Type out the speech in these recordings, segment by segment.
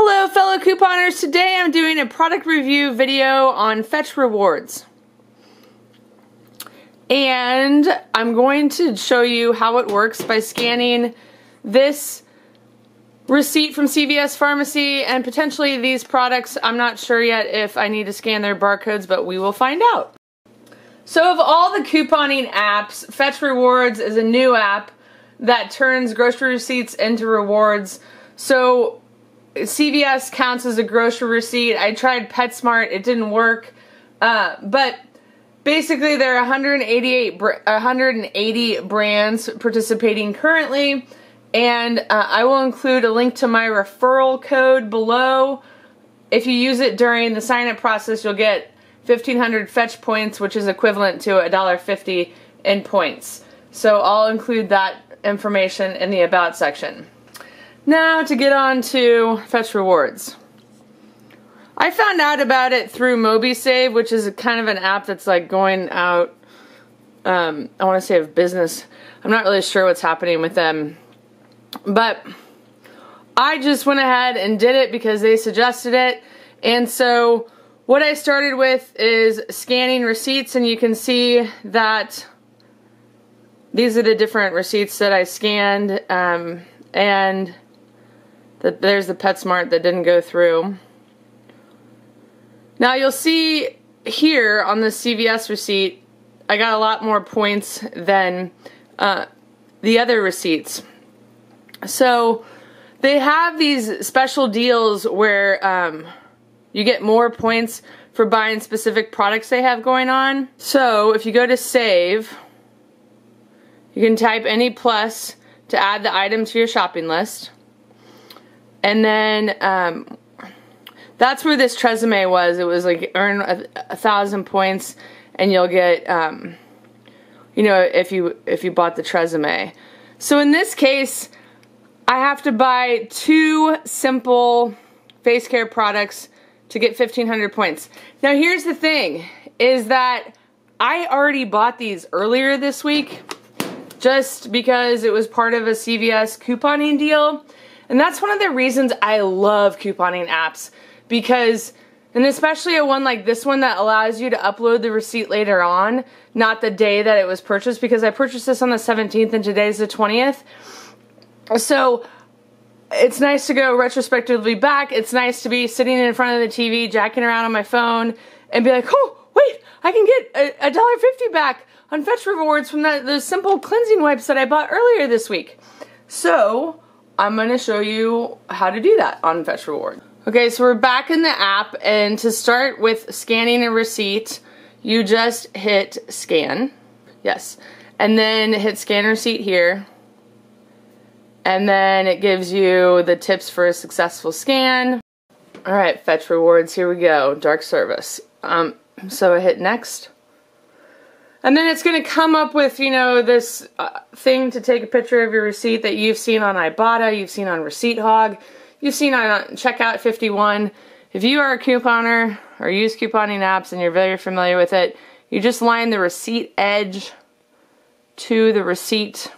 Hello fellow couponers, today I'm doing a product review video on Fetch Rewards. And I'm going to show you how it works by scanning this receipt from CVS Pharmacy and potentially these products. I'm not sure yet if I need to scan their barcodes, but we will find out. So of all the couponing apps, Fetch Rewards is a new app that turns grocery receipts into rewards. So CVS counts as a grocery receipt. I tried PetSmart, it didn't work. But basically there are 180 brands participating currently. And I will include a link to my referral code below. If you use it during the sign-up process, you'll get 1,500 fetch points, which is equivalent to $1.50 in points. So I'll include that information in the About section. Now to get on to Fetch Rewards. I found out about it through MobiSave, which is kind of an app that's like going out, I want to say of business. I'm not really sure what's happening with them. But I just went ahead and did it because they suggested it. And so what I started with is scanning receipts, and you can see that these are the different receipts that I scanned, and there's the PetSmart that didn't go through. Now you'll see here on the CVS receipt, I got a lot more points than the other receipts. So they have these special deals where you get more points for buying specific products they have going on. So if you go to save, you can type any plus to add the item to your shopping list. And then that's where this Tresemme was. It was like earn 1,000 points and you'll get, you know, if you bought the Tresemme. So in this case, I have to buy 2 simple face care products to get 1,500 points. Now here's the thing, is that I already bought these earlier this week just because it was part of a CVS couponing deal. And that's one of the reasons I love couponing apps, because, and especially a one like this one that allows you to upload the receipt later on, not the day that it was purchased, because I purchased this on the 17th and today's the 20th. So it's nice to go retrospectively back. It's nice to be sitting in front of the TV, jacking around on my phone, and be like, oh, wait, I can get $1.50 back on Fetch Rewards from those simple cleansing wipes that I bought earlier this week. So I'm going to show you how to do that on Fetch Rewards. Okay, so we're back in the app, and to start with scanning a receipt, you just hit scan. Yes. And then hit scan receipt here. And then it gives you the tips for a successful scan. Alright, Fetch Rewards, here we go. Dark service. So I hit next. And then it's going to come up with, you know, this thing to take a picture of your receipt that you've seen on Ibotta, you've seen on Receipt Hog, you've seen on Checkout 51. If you are a couponer or use couponing apps and you're very familiar with it, you just line the receipt edge to the receipt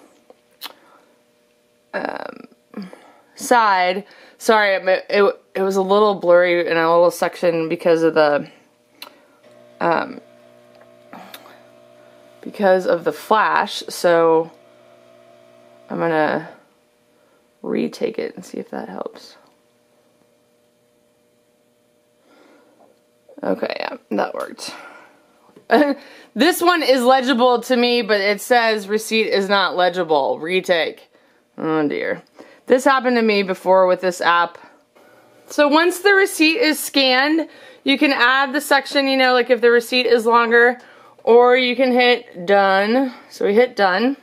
side. Sorry, it was a little blurry in a little section because of the flash, so I'm gonna retake it and see if that helps. Okay, yeah, that worked. This one is legible to me, but it says receipt is not legible. Retake. Oh dear. This happened to me before with this app. So once the receipt is scanned, you can add the section, you know, like if the receipt is longer, or you can hit done. So we hit done.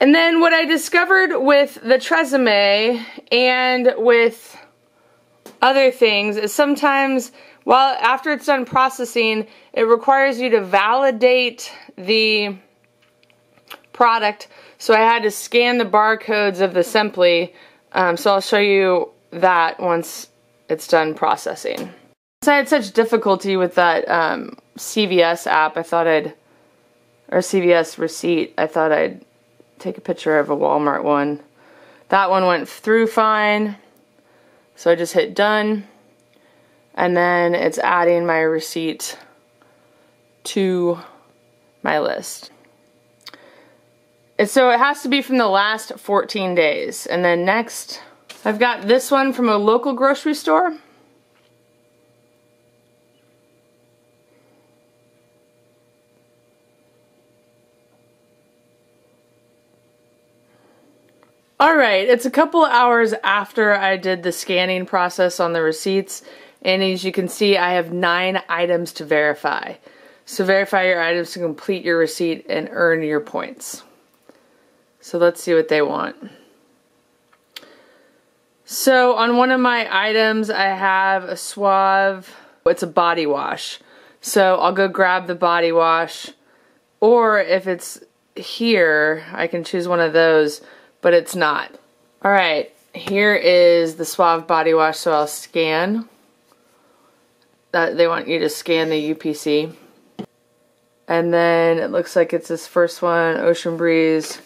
And then what I discovered with the Tresemme and with other things is sometimes, well, after it's done processing, it requires you to validate the product. So I had to scan the barcodes of the Simply. So I'll show you that once it's done processing. So I had such difficulty with that CVS app, or CVS receipt, I thought I'd take a picture of a Walmart one. That one went through fine. So I just hit done. And then it's adding my receipt to my list. And so it has to be from the last 14 days. And then next, I've got this one from a local grocery store. Alright, it's a couple hours after I did the scanning process on the receipts, and as you can see I have 9 items to verify. So verify your items to complete your receipt and earn your points. So let's see what they want. So on one of my items I have a Suave, it's a body wash. So I'll go grab the body wash, or if it's here I can choose one of those, but it's not. Alright, here is the Suave body wash, so I'll scan. They want you to scan the UPC. And then it looks like it's this first one, Ocean Breeze,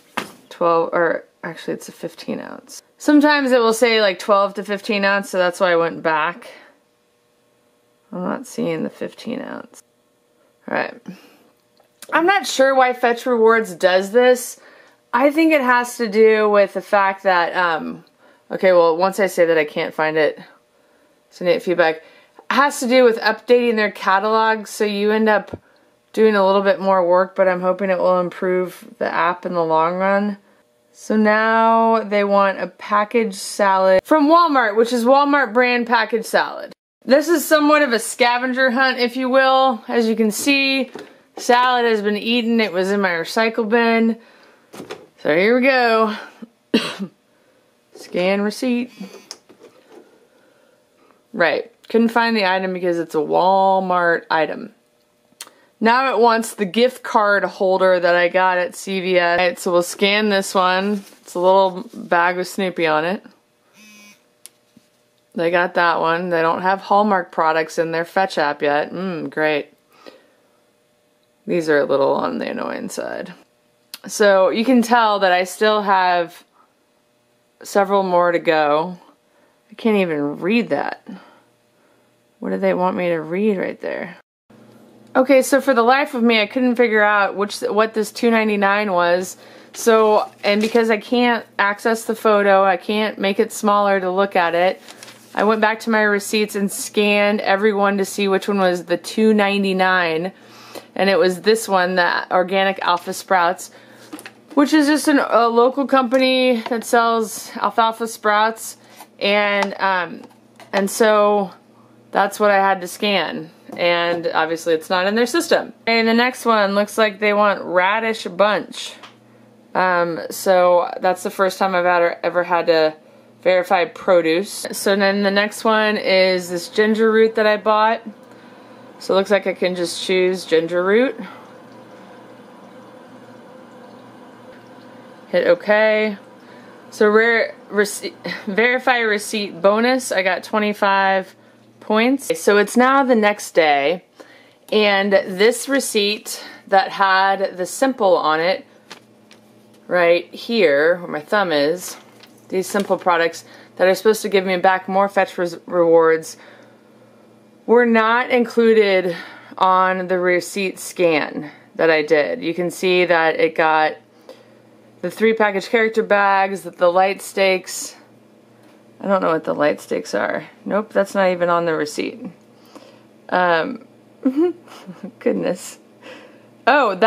12, or actually it's a 15 ounce. Sometimes it will say like 12 to 15 ounce, so that's why I went back. I'm not seeing the 15 ounce. Alright. I'm not sure why Fetch Rewards does this. I think it has to do with the fact that, okay, well, once I say that I can't find it, send feedback. It has to do with updating their catalog, so you end up doing a little bit more work, but I'm hoping it will improve the app in the long run. So now they want a packaged salad from Walmart, which is Walmart brand packaged salad. This is somewhat of a scavenger hunt, if you will. As you can see, salad has been eaten. It was in my recycle bin. So here we go. Scan receipt. Right. Couldn't find the item because it's a Walmart item. Now it wants the gift card holder that I got at CVS. Right, so we'll scan this one. It's a little bag with Snoopy on it. They got that one. They don't have Hallmark products in their Fetch app yet. Great. These are a little on the annoying side. So you can tell that I still have several more to go. I can't even read that. What do they want me to read right there? Okay, so for the life of me, I couldn't figure out what this $2.99 was. So, and because I can't access the photo, I can't make it smaller to look at it, I went back to my receipts and scanned every one to see which one was the $2.99. And it was this one, the Organic Alpha Sprouts, which is just a local company that sells alfalfa sprouts, and so that's what I had to scan, and obviously it's not in their system. And the next one looks like they want Radish Bunch, so that's the first time I've ever had to verify produce. So then the next one is this ginger root that I bought, so it looks like I can just choose ginger root. Hit OK. So verify receipt bonus, I got 25 points. So it's now the next day, and this receipt that had the simple on it, right here, where my thumb is, these simple products that are supposed to give me back more Fetch rewards, were not included on the receipt scan that I did. You can see that it got the 3 package character bags, the light steaks. I don't know what the light steaks are. Nope, that's not even on the receipt. Goodness. Oh,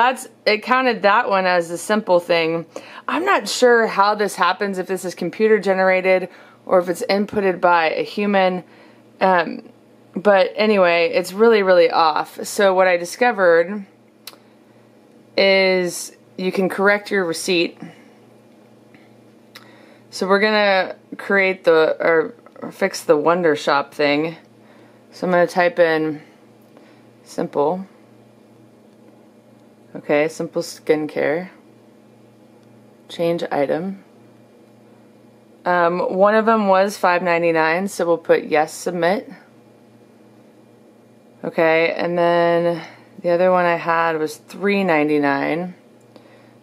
it counted that one as the simple thing. I'm not sure how this happens, if this is computer generated or if it's inputted by a human. But anyway, it's really, really off. So what I discovered is you can correct your receipt. So we're gonna create or fix the Wonder Shop thing. So I'm gonna type in simple. Okay, simple skincare. Change item. One of them was $5.99, so we'll put yes, submit. Okay, and then the other one I had was $3.99.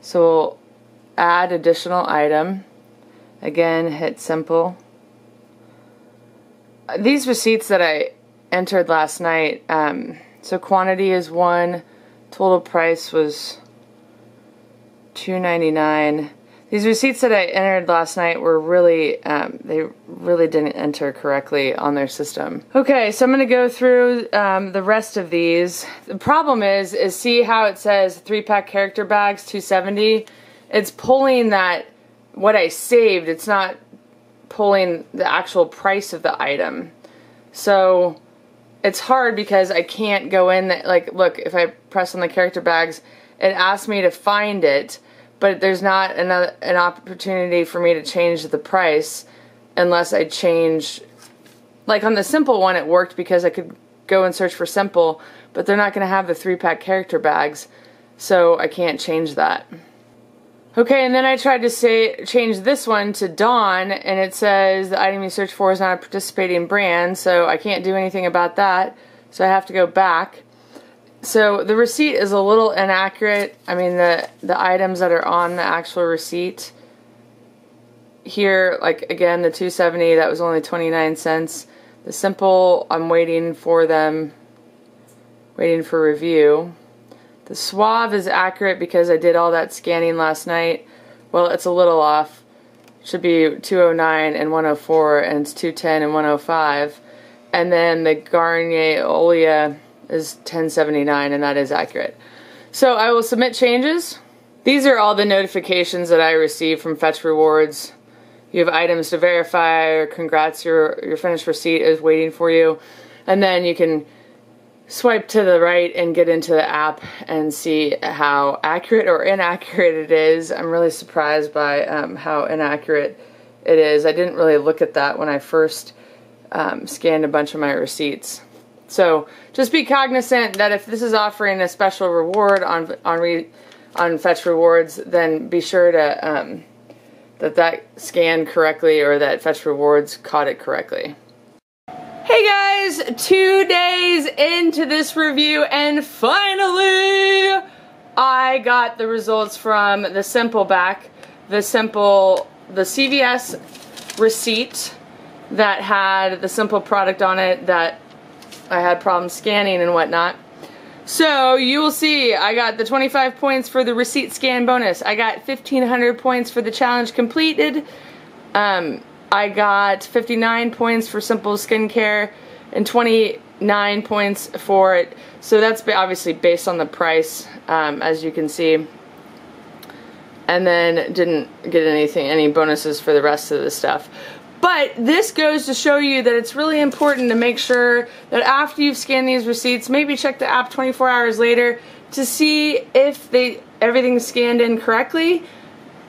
So we'll add additional item. Again, hit simple. These receipts that I entered last night, so quantity is 1, total price was $2.99. These receipts that I entered last night were really, they really didn't enter correctly on their system. Okay, so I'm going to go through the rest of these. The problem is see how it says 3-pack character bags, $2.70? It's pulling that, what I saved, it's not pulling the actual price of the item. So it's hard because I can't go in, like, look, if I press on the character bags, it asks me to find it, but there's not an opportunity for me to change the price unless I change, like on the simple one it worked because I could go and search for simple, but they're not going to have the 3-pack character bags, so I can't change that. Okay, and then I tried to change this one to Dawn, and it says the item you search for is not a participating brand, so I can't do anything about that, so I have to go back. So the receipt is a little inaccurate. I mean, the items that are on the actual receipt here, like again, the $2.70, that was only 29 cents. The simple, I'm waiting for them, waiting for review. The Suave is accurate because I did all that scanning last night. Well, it's a little off. It should be 209 and 104, and it's 210 and 105. And then the Garnier Olia is 1079, and that is accurate. So I will submit changes. These are all the notifications that I received from Fetch Rewards. You have items to verify, or congrats, your finished receipt is waiting for you. And then you can swipe to the right and get into the app and see how accurate or inaccurate it is. I'm really surprised by how inaccurate it is. I didn't really look at that when I first scanned a bunch of my receipts. So just be cognizant that if this is offering a special reward on Fetch Rewards, then be sure to that scanned correctly, or that Fetch Rewards caught it correctly. Hey guys, 2 days into this review, and finally I got the results from the Simple back, the CVS receipt that had the Simple product on it that I had problems scanning and whatnot. So you will see I got the 25 points for the receipt scan bonus. I got 1,500 points for the challenge completed. I got 59 points for Simple Skincare and 29 points for it. So that's obviously based on the price, as you can see. And then didn't get any bonuses for the rest of the stuff. But this goes to show you that it's really important to make sure that after you've scanned these receipts, maybe check the app 24 hours later to see if everything's scanned in correctly.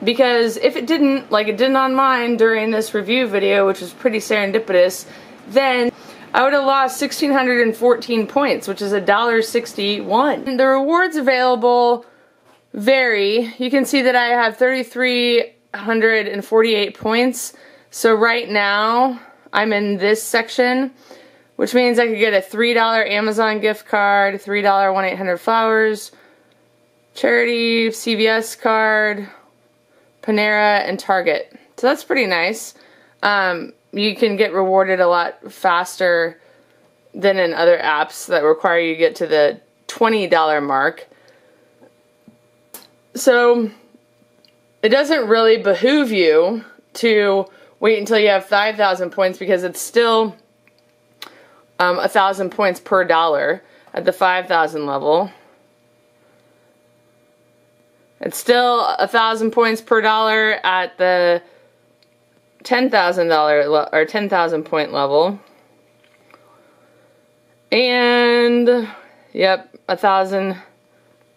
Because if it didn't, like it didn't on mine during this review video, which was pretty serendipitous, then I would have lost 1,614 points, which is $1.61. The rewards available vary. You can see that I have 3,348 points. So right now, I'm in this section, which means I could get a $3 Amazon gift card, $3 1-800-Flowers, charity, CVS card, Panera, and Target. So that's pretty nice. You can get rewarded a lot faster than in other apps that require you to get to the $20 mark. So it doesn't really behoove you to wait until you have 5,000 points, because it's still 1,000 points per dollar at the 5,000 level. It's still 1,000 points per dollar at the $10,000 or 10,000 point level. And yep, 1,000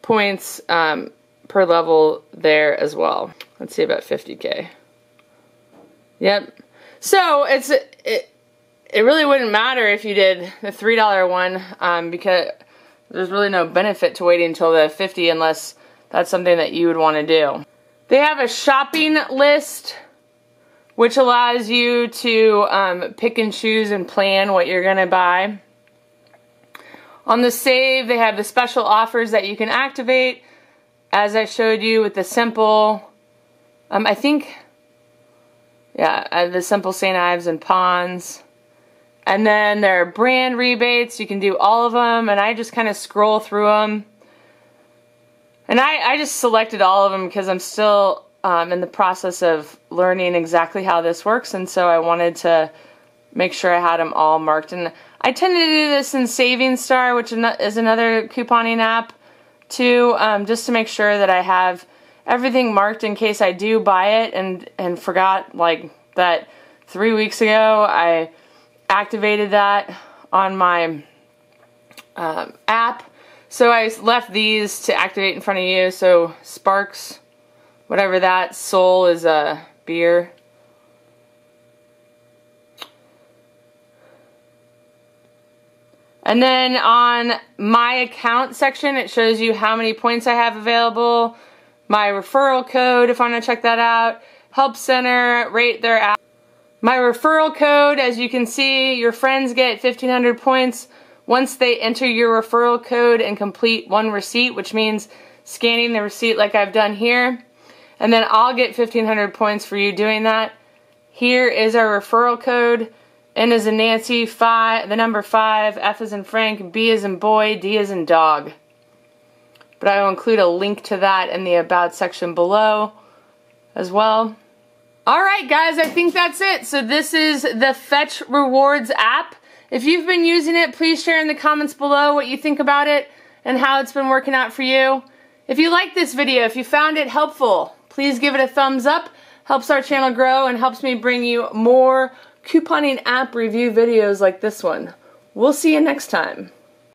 points per level there as well. Let's see, about 50K. Yep. So it really wouldn't matter if you did the $3 one, because there's really no benefit to waiting until the 50 unless that's something that you would want to do. They have a shopping list, which allows you to pick and choose and plan what you're going to buy. On the save, they have the special offers that you can activate, as I showed you with the Simple. I think Yeah, the Simple St. Ives and Pond's. And then there are brand rebates. You can do all of them, and I just kind of scroll through them. And I just selected all of them because I'm still in the process of learning exactly how this works, and so I wanted to make sure I had them all marked. And I tend to do this in Savings Star, which is another couponing app, too, just to make sure that I have everything marked in case I do buy it and forgot, like, that 3 weeks ago I activated that on my app. So I left these to activate in front of you. So Sparks, whatever that, Soul is a beer. And then on my account section, it shows you how many points I have available, my referral code if I want to check that out, Help Center, rate their app. My referral code, as you can see, your friends get 1,500 points once they enter your referral code and complete one receipt, which means scanning the receipt like I've done here. And then I'll get 1,500 points for you doing that. Here is our referral code. N as in Nancy, 5, the number 5, F as in Frank, B as in boy, D as in dog. But I will include a link to that in the About section below as well. Alright guys, I think that's it. So this is the Fetch Rewards app. If you've been using it, please share in the comments below what you think about it and how it's been working out for you. If you liked this video, if you found it helpful, please give it a thumbs up. Helps our channel grow and helps me bring you more couponing app review videos like this one. We'll see you next time.